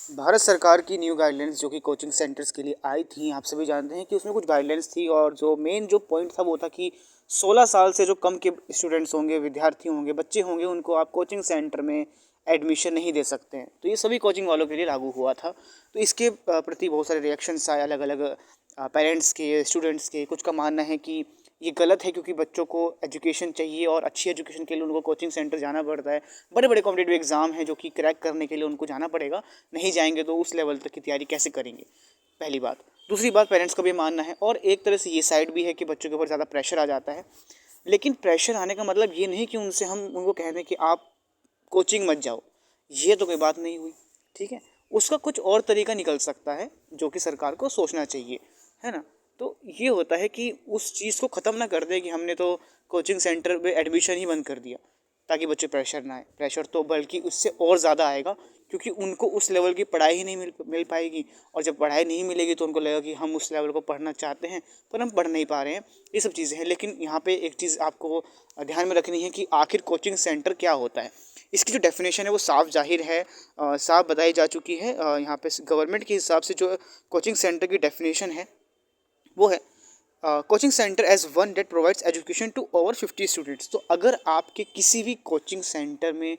भारत सरकार की new guidelines जो कि कोचिंग सेंटर्स के लिए आई थी, आप सभी जानते हैं कि उसमें कुछ गाइडलाइंस थी और जो मेन जो पॉइंट था वो था कि 16 साल से जो कम के स्टूडेंट्स होंगे, विद्यार्थी होंगे, बच्चे होंगे, उनको आप कोचिंग सेंटर में एडमिशन नहीं दे सकते हैं। तो ये सभी कोचिंग वालों के लिए लागू हुआ था। तो इसके प्रति बहुत सारे रिएक्शंस आए अलग-अलग पेरेंट्स के, स्टूडेंट्स के। कुछ का मानना है कि ये गलत है क्योंकि बच्चों को एजुकेशन चाहिए और अच्छी एजुकेशन के लिए उनको कोचिंग सेंटर जाना पड़ता है। बड़े-बड़े कॉम्पिटिटिव एग्ज़ाम हैं जो कि क्रैक करने के लिए उनको जाना पड़ेगा। नहीं जाएँगे तो उस लेवल तक की तैयारी कैसे करेंगे? पहली बात। दूसरी बात, पेरेंट्स का भी मानना है और एक तरह से ये साइड भी है कि बच्चों के ऊपर ज़्यादा प्रेशर आ जाता है। लेकिन प्रेशर आने का मतलब ये नहीं कि उनसे हम उनको कह दें कि आप कोचिंग मत जाओ। ये तो कोई बात नहीं हुई, ठीक है? उसका कुछ और तरीका निकल सकता है जो कि सरकार को सोचना चाहिए, है ना? तो ये होता है कि उस चीज़ को ख़त्म ना कर दें कि हमने तो कोचिंग सेंटर में एडमिशन ही बंद कर दिया ताकि बच्चे प्रेशर ना आए। प्रेशर तो बल्कि उससे और ज़्यादा आएगा क्योंकि उनको उस लेवल की पढ़ाई ही नहीं मिल पाएगी और जब पढ़ाई नहीं मिलेगी तो उनको लगेगा कि हम उस लेवल को पढ़ना चाहते हैं पर हम पढ़ नहीं पा रहे हैं। ये सब चीज़ें हैं। लेकिन यहाँ पे एक चीज़ आपको ध्यान में रखनी है कि आखिर कोचिंग सेंटर क्या होता है। इसकी जो डेफिनेशन है वो साफ ज़ाहिर है, साफ बताई जा चुकी है। यहाँ पे गवर्नमेंट के हिसाब से जो कोचिंग सेंटर की डेफिनेशन है वो है coaching centre as one that provides education to over 50 students. तो अगर आपके किसी भी कोचिंग सेंटर में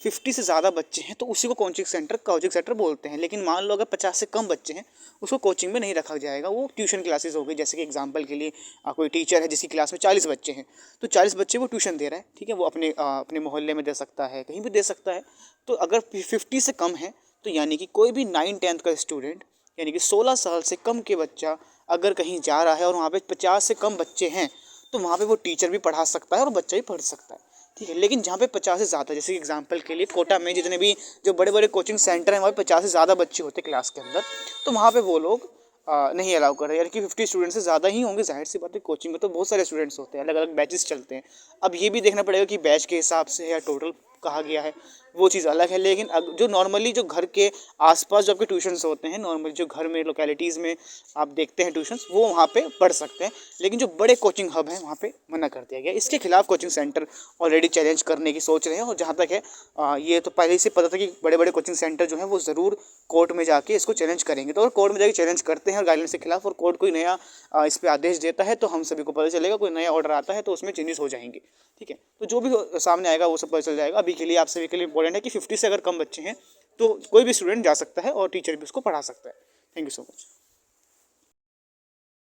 50 से ज़्यादा बच्चे हैं तो उसी को कोचिंग सेंटर बोलते हैं। लेकिन मान लो अगर 50 से कम बच्चे हैं उसको कोचिंग में नहीं रखा जाएगा, वो ट्यूशन क्लासेस हो गई। जैसे कि एग्जांपल के लिए कोई टीचर है जिसकी क्लास में 40 बच्चे हैं तो 40 बच्चे वो ट्यूशन दे रहा है, ठीक है? वो अपने मोहल्ले में दे सकता है, कहीं भी दे सकता है। तो अगर 50 से कम है तो यानी कि कोई भी 9-10th का स्टूडेंट यानी कि 16 साल से कम के बच्चा अगर कहीं जा रहा है और वहाँ पे 50 से कम बच्चे हैं तो वहाँ पे वो टीचर भी पढ़ा सकता है और बच्चा भी पढ़ सकता है, ठीक है? लेकिन जहाँ पे 50 से ज़्यादा, जैसे एग्जांपल के लिए कोटा में जितने भी जो बड़े-बड़े कोचिंग सेंटर हैं वहाँ पे 50 से ज़्यादा बच्चे होते हैं क्लास के अंदर, तो वहाँ पे वो लोग नहीं अलाउ कर रहे। यानी कि 50 स्टूडेंट से ज़्यादा ही होंगे, ज़ाहिर सी बात है कोचिंग में तो बहुत सारे स्टूडेंट्स होते हैं, अलग-अलग बैचेस चलते हैं। अब ये भी देखना पड़ेगा कि बैच के हिसाब से या टोटल कहा गया है, वो चीज़ अलग है। लेकिन जो नॉर्मली जो घर के आस-पास जो आपके ट्यूशन्स होते हैं, नॉर्मली जो घर में लोकेलिटीज़ में आप देखते हैं ट्यूशन्स, वो वहाँ पे पढ़ सकते हैं। लेकिन जो बड़े कोचिंग हब हैं वहाँ पे मना कर दिया गया। इसके खिलाफ कोचिंग सेंटर ऑलरेडी चैलेंज करने की सोच रहे हैं और जहाँ तक है ये तो पहले से पता था कि बड़े-बड़े कोचिंग सेंटर जो हैं वो ज़रूर कोर्ट में जाके इसको चैलेंज करेंगे। तो अगर कोर्ट में जाके चैलेंज करते हैं और गाइडलाइंस के खिलाफ और कोर्ट कोई नया इस पे आदेश देता है तो हम सभी को पता चलेगा, कोई नया ऑर्डर आता है तो उसमें चेंजेस हो जाएंगे, ठीक है? तो जो भी सामने आएगा वो सब पता चल जाएगा। अभी के लिए आप सभी के लिए इंपॉर्टेंट है कि 50 से अगर कम बच्चे हैं तो कोई भी स्टूडेंट जा सकता है और टीचर भी उसको पढ़ा सकता है। Thank you so much.